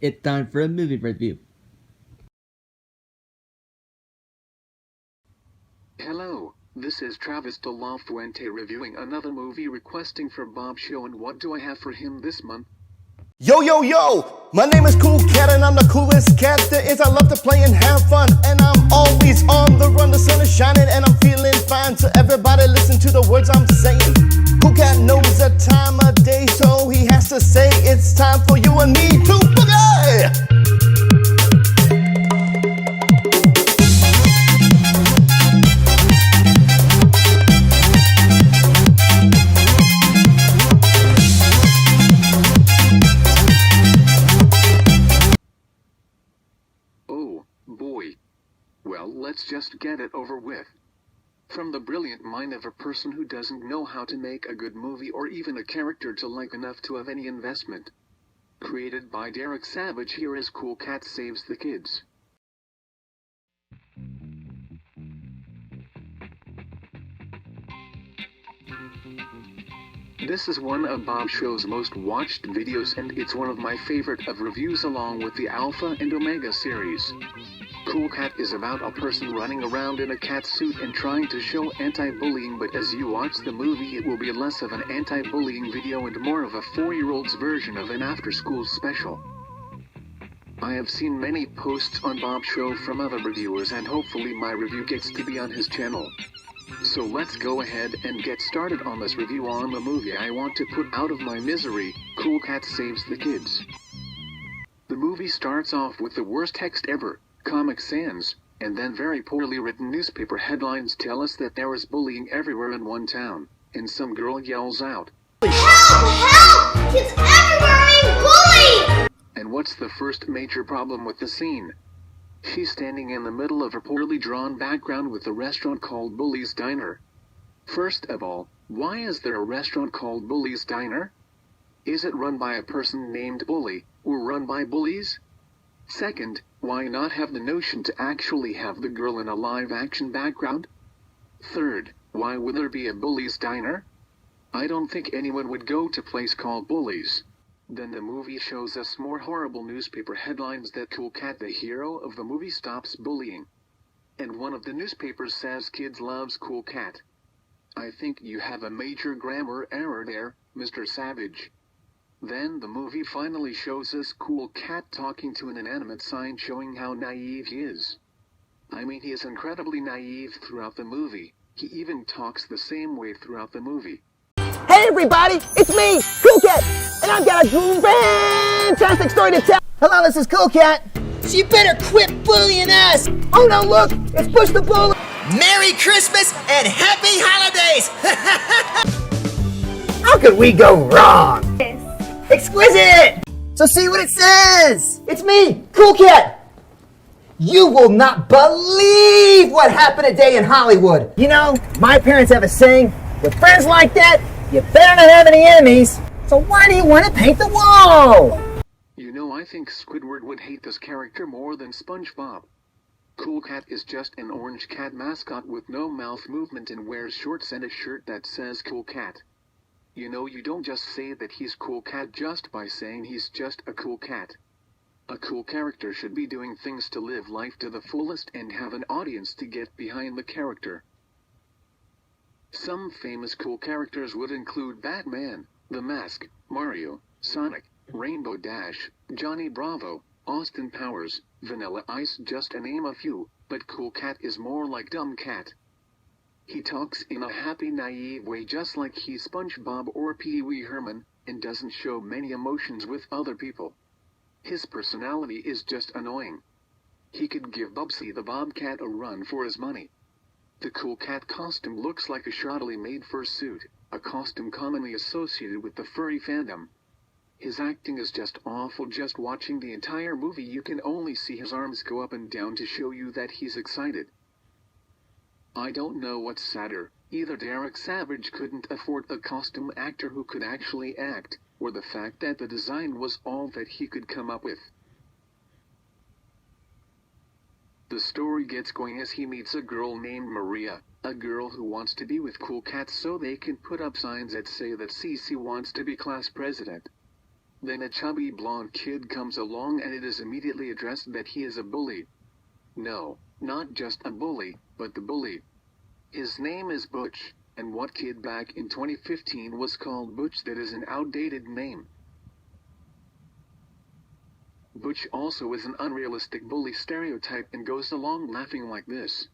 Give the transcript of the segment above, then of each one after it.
It's time for a movie review. Hello, this is Travis de la Fuente reviewing another movie requesting for Bob Show, and what do I have for him this month? Yo, yo, yo! My name is Cool Cat and I'm the coolest cat there is. I love to play and have fun, and I'm always on the run. The sun is shining and I'm feeling fine. So everybody listen to the words I'm saying. Cool Cat knows the time of day, so he has to say it's time for you and me to boogie! Oh, boy. Well, let's just get it over with. From the brilliant mind of a person who doesn't know how to make a good movie or even a character to like enough to have any investment. Created by Derek Savage, here is Cool Cat Saves the Kids. This is one of Bob Show's most watched videos, and it's one of my favorite of reviews along with the Alpha and Omega series. Cool Cat is about a person running around in a cat suit and trying to show anti-bullying, but as you watch the movie it will be less of an anti-bullying video and more of a 4-year-old's version of an after-school special. I have seen many posts on Bob Show from other reviewers, and hopefully my review gets to be on his channel. So let's go ahead and get started on this review on the movie I want to put out of my misery, Cool Cat Saves the Kids. The movie starts off with the worst text ever, Comic Sans, and then very poorly written newspaper headlines tell us that there is bullying everywhere in one town, and some girl yells out, "Help! Help! Kids everywhere are being bullied!" And what's the first major problem with the scene? She's standing in the middle of a poorly drawn background with a restaurant called Bully's Diner. First of all, why is there a restaurant called Bully's Diner? Is it run by a person named Bully, or run by bullies? Second, why not have the notion to actually have the girl in a live-action background? Third, why would there be a Bully's Diner? I don't think anyone would go to a place called Bully's. Then the movie shows us more horrible newspaper headlines that Cool Cat, the hero of the movie, stops bullying. And one of the newspapers says kids loves Cool Cat. I think you have a major grammar error there, Mr. Savage. Then the movie finally shows us Cool Cat talking to an inanimate sign showing how naive he is. I mean, he is incredibly naive throughout the movie. He even talks the same way throughout the movie. Hey everybody, it's me, Cool Cat, and I've got a fantastic story to tell. Hello, this is Cool Cat. So you better quit bullying us! Oh no, look, it's Push the Bully. Merry Christmas and Happy Holidays! How could we go wrong? Exquisite! So see what it says. It's me, Cool Cat. You will not believe what happened today in Hollywood. You know, my parents have a saying, with friends like that, you better not have any enemies. So why do you want to paint the wall? You know, I think Squidward would hate this character more than SpongeBob. Cool Cat is just an orange cat mascot with no mouth movement and wears shorts and a shirt that says Cool Cat. You know, you don't just say that he's Cool Cat just by saying he's just a cool cat. A cool character should be doing things to live life to the fullest and have an audience to get behind the character. Some famous cool characters would include Batman, The Mask, Mario, Sonic, Rainbow Dash, Johnny Bravo, Austin Powers, Vanilla Ice, just to name a few, but Cool Cat is more like Dumb Cat. He talks in a happy, naive way just like he's SpongeBob or Pee Wee Herman, and doesn't show many emotions with other people. His personality is just annoying. He could give Bubsy the Bobcat a run for his money. The Cool Cat costume looks like a shoddily made fursuit, a costume commonly associated with the furry fandom. His acting is just awful. Just watching the entire movie you can only see his arms go up and down to show you that he's excited. I don't know what's sadder, either Derek Savage couldn't afford a costume actor who could actually act, or the fact that the design was all that he could come up with. The story gets going as he meets a girl named Maria, a girl who wants to be with Cool Cat so they can put up signs that say that Cece wants to be class president. Then a chubby blonde kid comes along and it is immediately addressed that he is a bully. No, not just a bully, but the bully. His name is Butch, and what kid back in 2015 was called Butch? That is an outdated name. Butch also is an unrealistic bully stereotype and goes along laughing like this.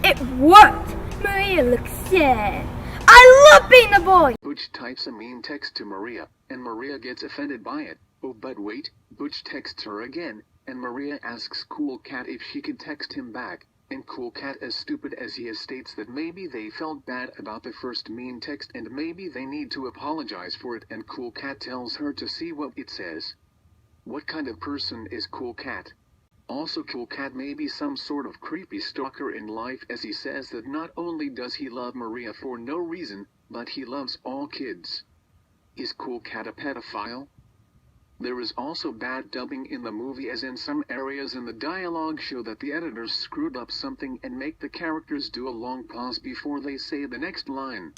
It worked! Maria looks sad. I love being a boy! Butch types a mean text to Maria, and Maria gets offended by it. Oh, but wait, Butch texts her again, and Maria asks Cool Cat if she could text him back, and Cool Cat, as stupid as he is, states that maybe they felt bad about the first mean text and maybe they need to apologize for it, and Cool Cat tells her to see what it says. What kind of person is Cool Cat? Also, Cool Cat may be some sort of creepy stalker in life, as he says that not only does he love Maria for no reason, but he loves all kids. Is Cool Cat a pedophile? There is also bad dubbing in the movie, as in some areas in the dialogue show that the editors screwed up something and make the characters do a long pause before they say the next line.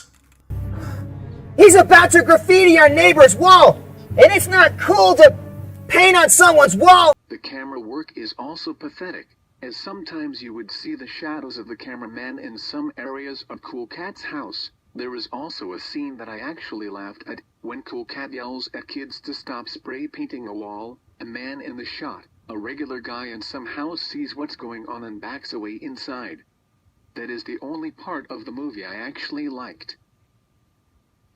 He's about to graffiti our neighbor's wall, and it's not cool to paint on someone's wall. The camera work is also pathetic, as sometimes you would see the shadows of the cameraman in some areas of Cool Cat's house. There is also a scene that I actually laughed at, when Cool Cat yells at kids to stop spray painting a wall. A man in the shot, a regular guy in some house, sees what's going on and backs away inside. That is the only part of the movie I actually liked.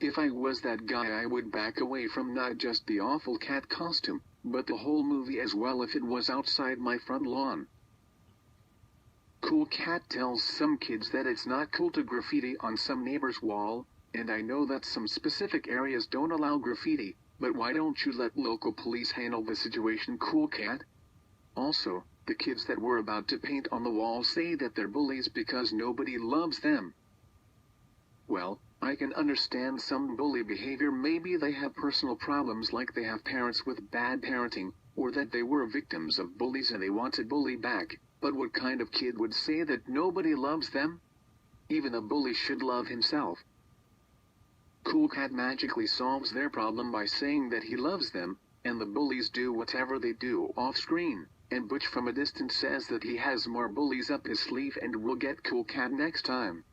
If I was that guy, I would back away from not just the awful cat costume, but the whole movie as well if it was outside my front lawn. Cool Cat tells some kids that it's not cool to graffiti on some neighbor's wall, and I know that some specific areas don't allow graffiti, but why don't you let local police handle the situation, Cool Cat? Also, the kids that were about to paint on the wall say that they're bullies because nobody loves them. Well, I can understand some bully behavior. Maybe they have personal problems, like they have parents with bad parenting, or that they were victims of bullies and they want to bully back. But what kind of kid would say that nobody loves them? Even a bully should love himself. Cool Cat magically solves their problem by saying that he loves them, and the bullies do whatever they do off screen, and Butch from a distance says that he has more bullies up his sleeve and will get Cool Cat next time.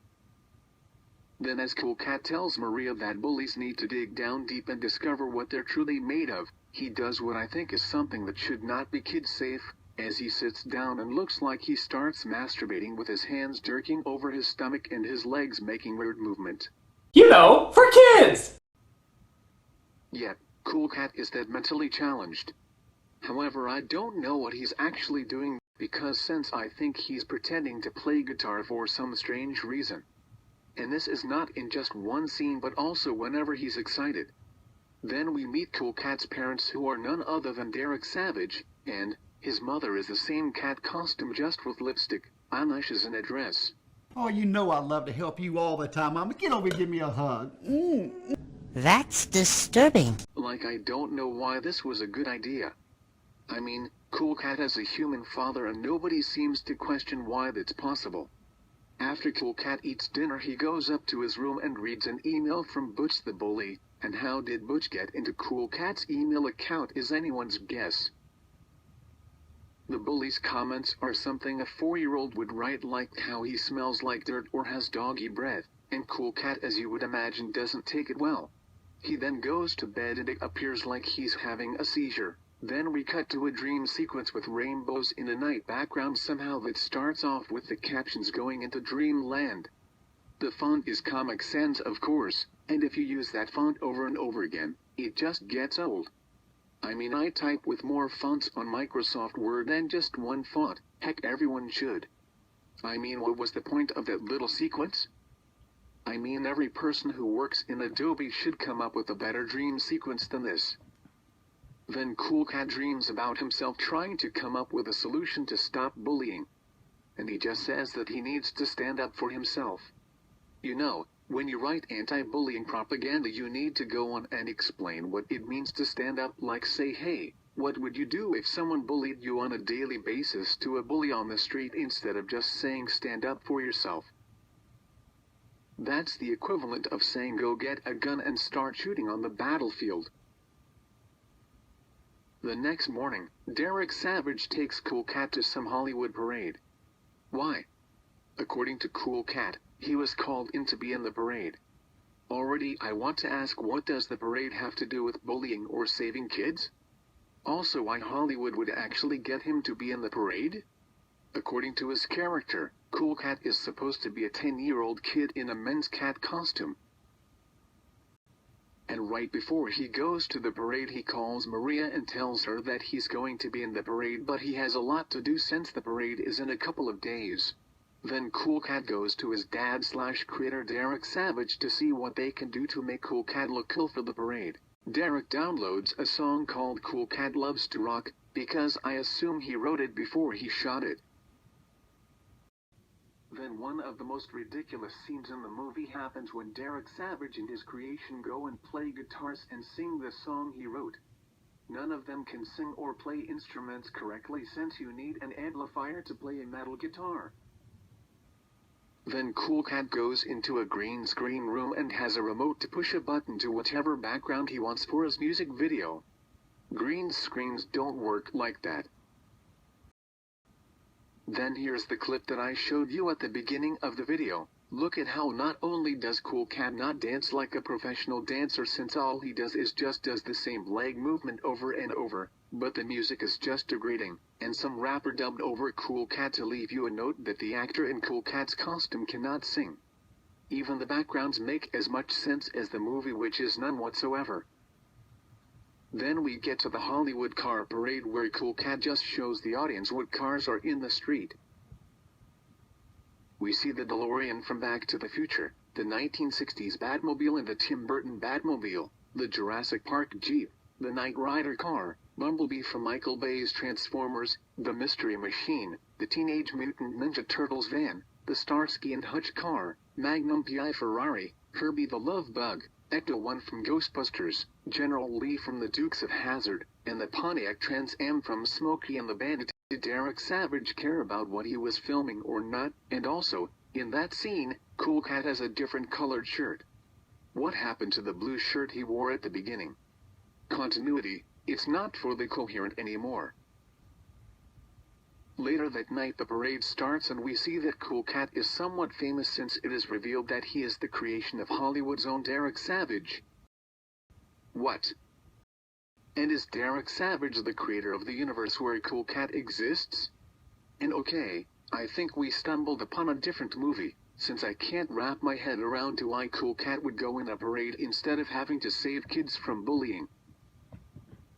Then, as Cool Cat tells Maria that bullies need to dig down deep and discover what they're truly made of, he does what I think is something that should not be kid safe, as he sits down and looks like he starts masturbating with his hands jerking over his stomach and his legs making weird movement. You know, for kids! Yet, Cool Cat is that mentally challenged. However, I don't know what he's actually doing, because since I think he's pretending to play guitar for some strange reason. And this is not in just one scene but also whenever he's excited. Then we meet Cool Cat's parents, who are none other than Derek Savage, and his mother is the same cat costume, just with lipstick, eyelashes and a dress. Oh, you know I love to help you all the time, Mama. Get over and give me a hug. That's disturbing. Like, I don't know why this was a good idea. I mean, Cool Cat has a human father and nobody seems to question why that's possible. After Cool Cat eats dinner, he goes up to his room and reads an email from Butch the bully, and how did Butch get into Cool Cat's email account is anyone's guess. The bully's comments are something a 4-year-old would write, like how he smells like dirt or has doggy breath, and Cool Cat, as you would imagine, doesn't take it well. He then goes to bed and it appears like he's having a seizure. Then we cut to a dream sequence with rainbows in a night background somehow that starts off with the captions going into dreamland. The font is Comic Sans, of course, and if you use that font over and over again, it just gets old. I mean, I type with more fonts on Microsoft Word than just one font. Heck, everyone should. I mean, what was the point of that little sequence? I mean, every person who works in Adobe should come up with a better dream sequence than this. Then Cool Cat dreams about himself trying to come up with a solution to stop bullying. And he just says that he needs to stand up for himself. You know, when you write anti-bullying propaganda, you need to go on and explain what it means to stand up, like say, hey, what would you do if someone bullied you on a daily basis, to a bully on the street, instead of just saying stand up for yourself. That's the equivalent of saying go get a gun and start shooting on the battlefield. The next morning, Derek Savage takes Cool Cat to some Hollywood parade. Why? According to Cool Cat, he was called in to be in the parade. Already, I want to ask, what does the parade have to do with bullying or saving kids? Also, why Hollywood would actually get him to be in the parade? According to his character, Cool Cat is supposed to be a 10-year-old kid in a men's cat costume. And right before he goes to the parade, he calls Maria and tells her that he's going to be in the parade, but he has a lot to do since the parade is in a couple of days. Then Cool Cat goes to his dad/creator Derek Savage to see what they can do to make Cool Cat look cool for the parade. Derek downloads a song called Cool Cat Loves to Rock, because I assume he wrote it before he shot it. Then one of the most ridiculous scenes in the movie happens when Derek Savage and his creation go and play guitars and sing the song he wrote. None of them can sing or play instruments correctly since you need an amplifier to play a metal guitar. Then Cool Cat goes into a green screen room and has a remote to push a button to whatever background he wants for his music video. Green screens don't work like that. Then here's the clip that I showed you at the beginning of the video. Look at how not only does Cool Cat not dance like a professional dancer, since all he does is just does the same leg movement over and over, but the music is just degrading, and some rapper dubbed over Cool Cat to leave you a note that the actor in Cool Cat's costume cannot sing. Even the backgrounds make as much sense as the movie, which is none whatsoever. Then we get to the Hollywood car parade, where Cool Cat just shows the audience what cars are in the street. We see the DeLorean from Back to the Future, the 1960s Batmobile and the Tim Burton Batmobile, the Jurassic Park Jeep, the Knight Rider car, Bumblebee from Michael Bay's Transformers, the Mystery Machine, the Teenage Mutant Ninja Turtles van, the Starsky and Hutch car, Magnum PI Ferrari, Herbie the Love Bug, Ecto-1 from Ghostbusters, General Lee from the Dukes of Hazzard, and the Pontiac Trans Am from Smokey and the Bandit. Did Derek Savage care about what he was filming or not? And also, in that scene, Cool Cat has a different colored shirt. What happened to the blue shirt he wore at the beginning? Continuity, it's not fully coherent anymore. Later that night the parade starts and we see that Cool Cat is somewhat famous, since it is revealed that he is the creation of Hollywood's own Derek Savage. What? And is Derek Savage the creator of the universe where Cool Cat exists? And okay, I think we stumbled upon a different movie, since I can't wrap my head around to why Cool Cat would go in a parade instead of having to save kids from bullying.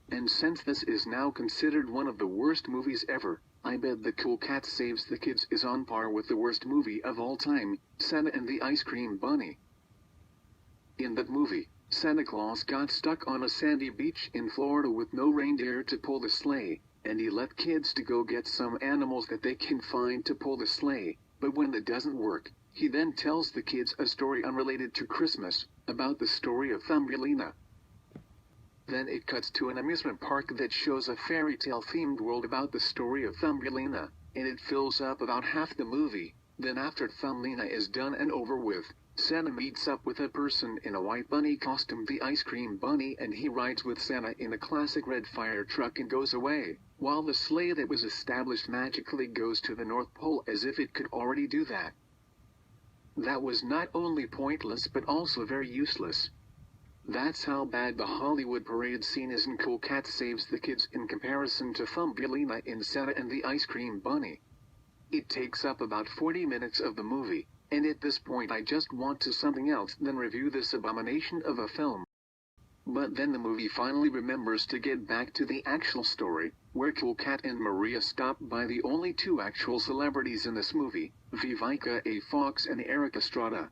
And since this is now considered one of the worst movies ever, I bet the Cool Cat Saves the Kids is on par with the worst movie of all time, Santa and the Ice Cream Bunny. In that movie, Santa Claus got stuck on a sandy beach in Florida with no reindeer to pull the sleigh, and he let kids to go get some animals that they can find to pull the sleigh, but when that doesn't work, he then tells the kids a story unrelated to Christmas, about the story of Thumbelina. Then it cuts to an amusement park that shows a fairy tale themed world about the story of Thumbelina, and it fills up about half the movie. Then after Thumbelina is done and over with, Santa meets up with a person in a white bunny costume, the Ice Cream Bunny, and he rides with Santa in a classic red fire truck and goes away, while the sleigh that was established magically goes to the North Pole, as if it could already do that. That was not only pointless but also very useless. That's how bad the Hollywood parade scene is in Cool Cat Saves the Kids in comparison to Thumbelina in Santa and the Ice Cream Bunny. It takes up about 40 minutes of the movie, and at this point I just want to something else than review this abomination of a film. But then the movie finally remembers to get back to the actual story, where Cool Cat and Maria stop by the only two actual celebrities in this movie, Vivica A. Fox and Eric Estrada.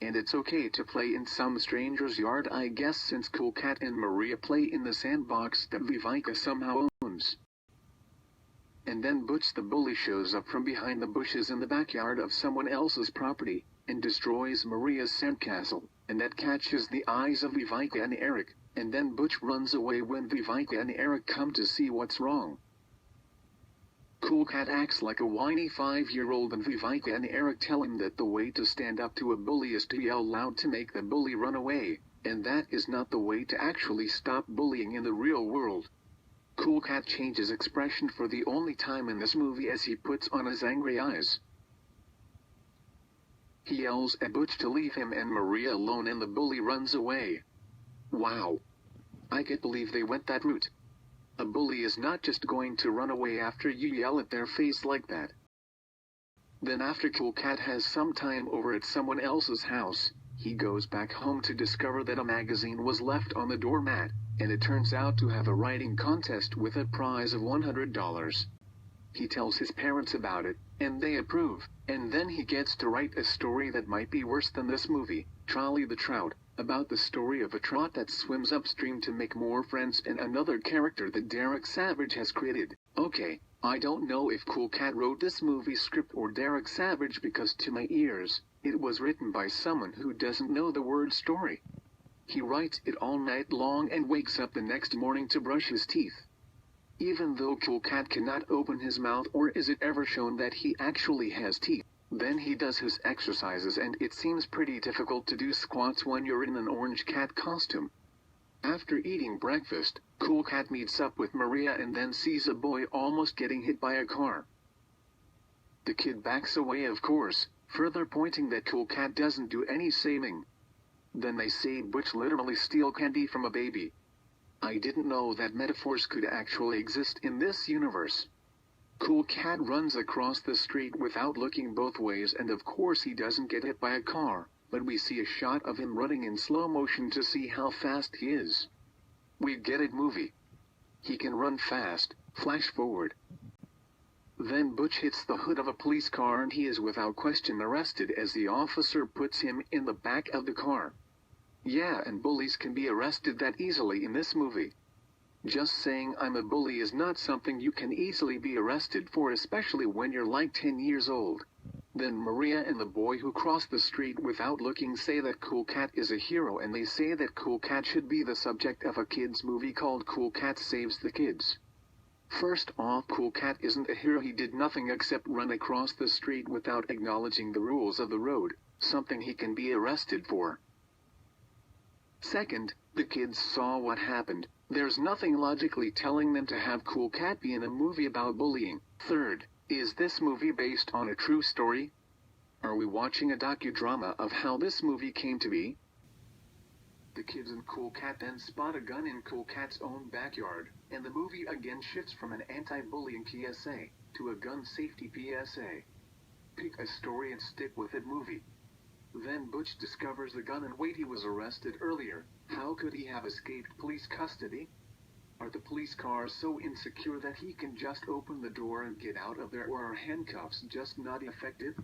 And it's okay to play in some stranger's yard, I guess, since Cool Cat and Maria play in the sandbox that Vivica somehow owns. And then Butch the Bully shows up from behind the bushes in the backyard of someone else's property, and destroys Maria's sandcastle, and that catches the eyes of Vivica and Eric, and then Butch runs away when Vivica and Eric come to see what's wrong. Cool Cat acts like a whiny 5-year-old and Vivika and Eric tell him that the way to stand up to a bully is to yell loud to make the bully run away, and that is not the way to actually stop bullying in the real world. Cool Cat changes expression for the only time in this movie as he puts on his angry eyes. He yells at Butch to leave him and Maria alone and the bully runs away. Wow. I can't believe they went that route. A bully is not just going to run away after you yell at their face like that. Then after Cool Cat has some time over at someone else's house, he goes back home to discover that a magazine was left on the doormat, and it turns out to have a writing contest with a prize of $100. He tells his parents about it, and they approve, and then he gets to write a story that might be worse than this movie, Charlie the Trout, about the story of a trout that swims upstream to make more friends and another character that Derek Savage has created. Okay, I don't know if Cool Cat wrote this movie script or Derek Savage because to my ears, it was written by someone who doesn't know the word story. He writes it all night long and wakes up the next morning to brush his teeth. Even though Cool Cat cannot open his mouth or is it ever shown that he actually has teeth, then he does his exercises and it seems pretty difficult to do squats when you're in an orange cat costume. After eating breakfast, Cool Cat meets up with Maria and then sees a boy almost getting hit by a car. The kid backs away of course, further pointing that Cool Cat doesn't do any saving. Then they say Butch literally steal candy from a baby. I didn't know that metaphors could actually exist in this universe. Cool Cat runs across the street without looking both ways and of course he doesn't get hit by a car, but we see a shot of him running in slow motion to see how fast he is. We get it movie. He can run fast, flash forward. Then Butch hits the hood of a police car and he is without question arrested as the officer puts him in the back of the car. Yeah, and bullies can be arrested that easily in this movie. Just saying I'm a bully is not something you can easily be arrested for, especially when you're like 10 years old. Then Maria and the boy who cross the street without looking say that Cool Cat is a hero and they say that Cool Cat should be the subject of a kids movie called Cool Cat Saves the Kids. First off, Cool Cat isn't a hero. He did nothing except run across the street without acknowledging the rules of the road, something he can be arrested for. Second, the kids saw what happened. There's nothing logically telling them to have Cool Cat be in a movie about bullying. Third, is this movie based on a true story? Are we watching a docudrama of how this movie came to be? The kids and Cool Cat then spot a gun in Cool Cat's own backyard, and the movie again shifts from an anti-bullying PSA to a gun safety PSA. Pick a story and stick with it movie. Then Butch discovers the gun and wait, he was arrested earlier. How could he have escaped police custody? Are the police cars so insecure that he can just open the door and get out of there, or are handcuffs just not effective?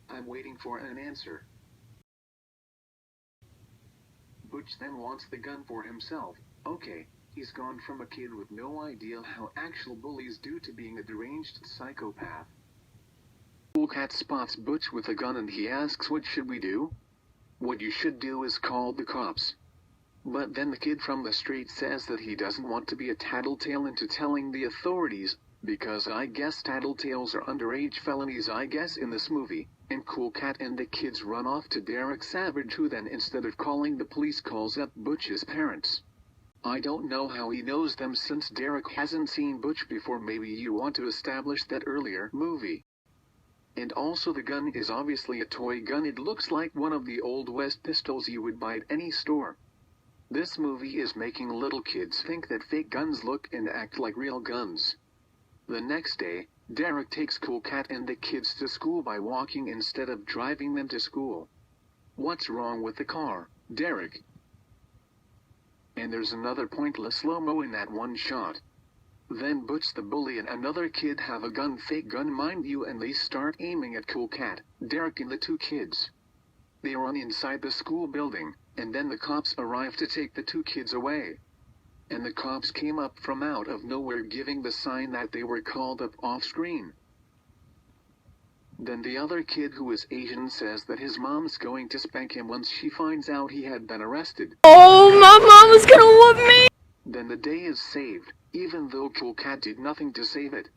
I'm waiting for an answer. Butch then wants the gun for himself. Okay, he's gone from a kid with no idea how actual bullies do to being a deranged psychopath. Cool Cat spots Butch with a gun and he asks, what should we do? What you should do is call the cops. But then the kid from the street says that he doesn't want to be a tattletale into telling the authorities, because I guess tattletales are underage felonies I guess in this movie, and Cool Cat and the kids run off to Derek Savage, who then instead of calling the police calls up Butch's parents. I don't know how he knows them since Derek hasn't seen Butch before. Maybe you want to establish that earlier movie. And also the gun is obviously a toy gun. It looks like one of the Old West pistols you would buy at any store. This movie is making little kids think that fake guns look and act like real guns. The next day, Derek takes Cool Cat and the kids to school by walking instead of driving them to school. What's wrong with the car, Derek? And there's another pointless slow-mo in that one shot. Then Butch the bully and another kid have a gun, fake gun mind you, and they start aiming at Cool Cat, Derek and the two kids. They run inside the school building, and then the cops arrive to take the two kids away. And the cops came up from out of nowhere giving the sign that they were called up off screen. Then the other kid who is Asian says that his mom's going to spank him once she finds out he had been arrested. Oh, my mom was gonna whoop me! Then the day is saved, even though Cool Cat did nothing to save it.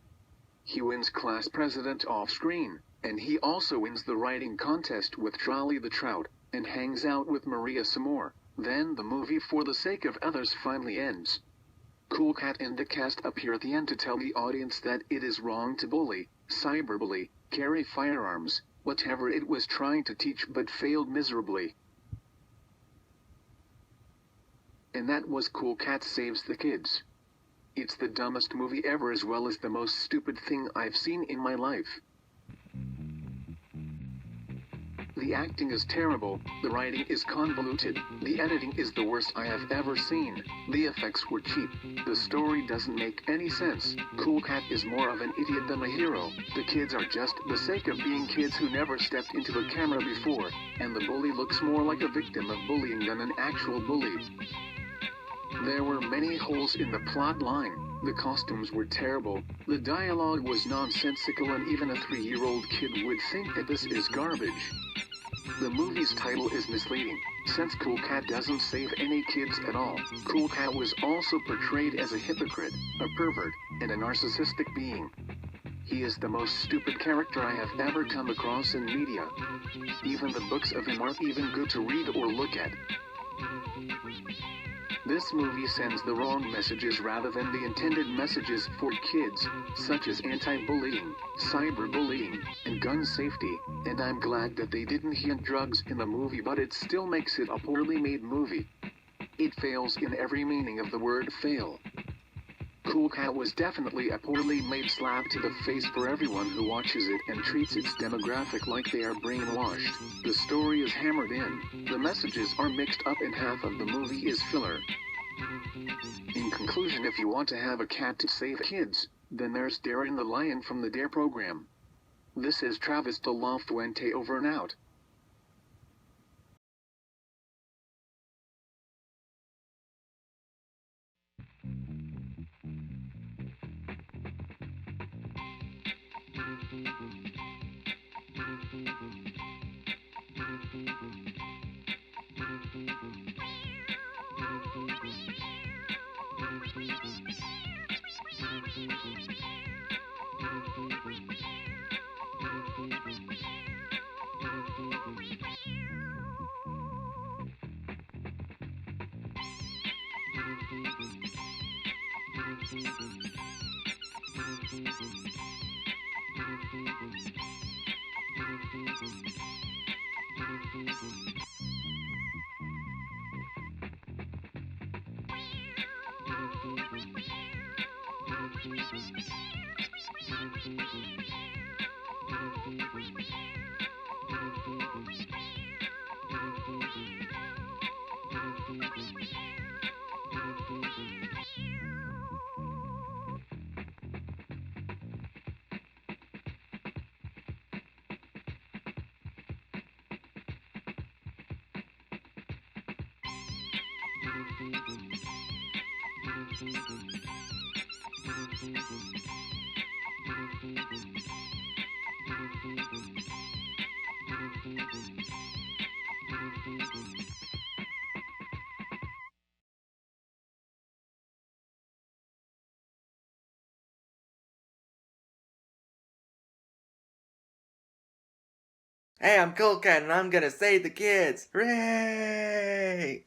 He wins class president off screen, and he also wins the writing contest with Charlie the Trout, and hangs out with Maria some more. Then the movie For the Sake of Others finally ends. Cool Cat and the cast appear at the end to tell the audience that it is wrong to bully, cyberbully, carry firearms, whatever it was trying to teach but failed miserably. And that was Cool Cat Saves the Kids. It's the dumbest movie ever as well as the most stupid thing I've seen in my life. The acting is terrible, the writing is convoluted, the editing is the worst I have ever seen, the effects were cheap, the story doesn't make any sense, Cool Cat is more of an idiot than a hero, the kids are just the sake of being kids who never stepped into a camera before, and the bully looks more like a victim of bullying than an actual bully. There were many holes in the plot line, the costumes were terrible, the dialogue was nonsensical, and even a 3-year-old kid would think that this is garbage. The movie's title is misleading, since Cool Cat doesn't save any kids at all. Cool Cat was also portrayed as a hypocrite, a pervert, and a narcissistic being. He is the most stupid character I have ever come across in media. Even the books of him aren't even good to read or look at. This movie sends the wrong messages rather than the intended messages for kids, such as anti-bullying, cyberbullying, and gun safety, and I'm glad that they didn't hint drugs in the movie, but it still makes it a poorly made movie. It fails in every meaning of the word fail. Cool Cat was definitely a poorly made slap to the face for everyone who watches it and treats its demographic like they are brainwashed. The story is hammered in, the messages are mixed up, and half of the movie is filler. In conclusion, if you want to have a cat to save kids, then there's Darren the Lion from the Dare program. This is Travis de la Fuente over and out. Hey, I'm Cool Cat and I'm gonna save the kids! Hooray!